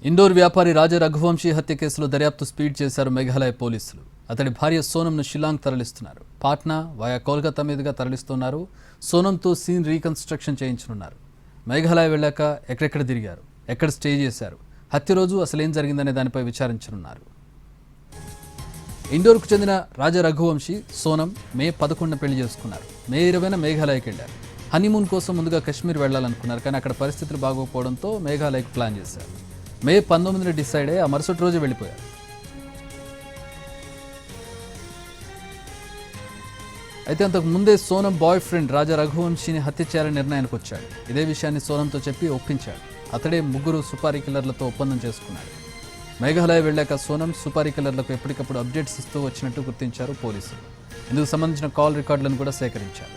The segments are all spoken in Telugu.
ఇండోర్ వ్యాపారి రాజా రఘువంశీ హత్య కేసులో దర్యాప్తు స్పీడ్ చేశారు మేఘాలయ పోలీసులు. అతడి భార్య సోనంను షిల్లాంగ్ తరలిస్తున్నారు. పాట్నా వయా కోల్కతా మీదుగా తరలిస్తున్నారు. సోనంతో సీన్ రీకన్స్ట్రక్షన్ చేయించనున్నారు. మేఘాలయ వెళ్ళాక ఎక్కడెక్కడ తిరిగారు, ఎక్కడ స్టే చేశారు, హత్య రోజు అసలేం జరిగిందనే దానిపై విచారించనున్నారు. ఇండోర్కు చెందిన రాజా రఘువంశీ సోనం మే 11న పెళ్లి చేసుకున్నారు. మే 20న మేఘాలయకి వెళ్ళారు. హనీమూన్ కోసం ముందుగా కశ్మీర్ వెళ్లాలనుకున్నారు, కానీ అక్కడ పరిస్థితులు బాగోకపోవడంతో మేఘాలయకు ప్లాన్ చేశారు. మే 19న డిసైడ్ అయ్యి ఆ మరుసటి రోజు వెళ్ళిపోయారు. అయితే అంతకు ముందే సోనం బాయ్ ఫ్రెండ్ రాజా రఘువంశీని హత్య చేయాలని నిర్ణయానికి వచ్చాడు. ఇదే విషయాన్ని సోనంతో చెప్పి ఒప్పించాడు. అతడే ముగ్గురు సుపారీ కిల్లర్లతో ఒప్పందం చేసుకున్నాడు. మేఘాలయ వెళ్ళాక సోనం సుపారీ కిల్లర్లకు ఎప్పటికప్పుడు అప్డేట్స్ ఇస్తూ వచ్చినట్టు గుర్తించారు పోలీసులు. ఇందుకు సంబంధించిన కాల్ రికార్డులను కూడా సేకరించారు.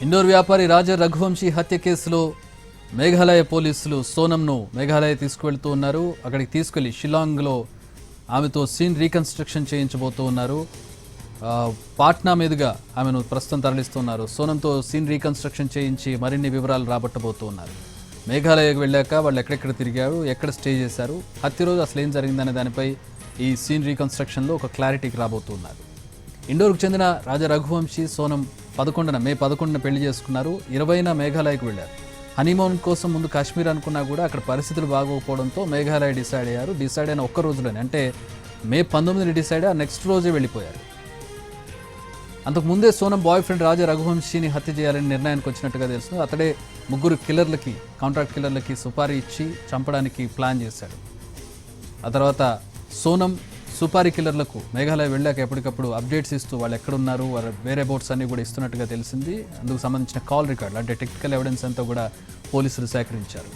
ఇండోర్ వ్యాపారి రాజా రఘువంశీ హత్య కేసులో మేఘాలయ పోలీసులు సోనంను మేఘాలయ తీసుకువెళ్తూ ఉన్నారు. అక్కడికి తీసుకెళ్లి షిల్లాంగ్లో ఆమెతో సీన్ రీకన్స్ట్రక్షన్ చేయించబోతూ ఉన్నారు. పాట్నా మీదుగా ఆమెను ప్రస్తుతం తరలిస్తున్నారు. సోనంతో సీన్ రీకన్స్ట్రక్షన్ చేయించి మరిన్ని వివరాలు రాబట్టబోతూ ఉన్నారు. మేఘాలయకు వెళ్ళాక వాళ్ళు ఎక్కడెక్కడ తిరిగారు, ఎక్కడ స్టే చేశారు, హత్య రోజు అసలు ఏం జరిగిందనే దానిపై ఈ సీన్ రీకన్స్ట్రక్షన్లో ఒక క్లారిటీకి రాబోతున్నారు. ఇండోర్కు చెందిన రాజా రఘువంశీ సోనం మే 11న పెళ్లి చేసుకున్నారు. 20న మేఘాలయకు వెళ్ళారు. హనీమూన్ కోసం ముందు కాశ్మీర్ అనుకున్నా కూడా అక్కడ పరిస్థితులు బాగోకపోవడంతో మేఘాలయ డిసైడ్ అయ్యారు. డిసైడ్ అయిన ఒక్క రోజులోనే, అంటే మే 19ని డిసైడ్ అయ్యి నెక్స్ట్ రోజే వెళ్ళిపోయారు. అంతకు ముందే సోనం బాయ్ ఫ్రెండ్ రాజా రఘువంశీని హత్య చేయాలని నిర్ణయానికి వచ్చినట్టుగా తెలుస్తుంది. అతడే ముగ్గురు కిల్లర్లకి, కాంట్రాక్ట్ కిల్లర్లకి సుపారీ ఇచ్చి చంపడానికి ప్లాన్ చేశాడు. ఆ తర్వాత సోనం సుపారీ కిల్లర్లకు మేఘాలయ వెళ్ళాక ఎప్పటికప్పుడు అప్డేట్స్ ఇస్తూ వాళ్ళు ఎక్కడున్నారు, వారి వేరే బోట్స్ అన్ని కూడా ఇస్తున్నట్టుగా తెలిసింది. అందుకు సంబంధించిన కాల్ రికార్డులు, అంటే టెక్నికల్ ఎవిడెన్స్ అంతా కూడా పోలీసులు సేకరించారు.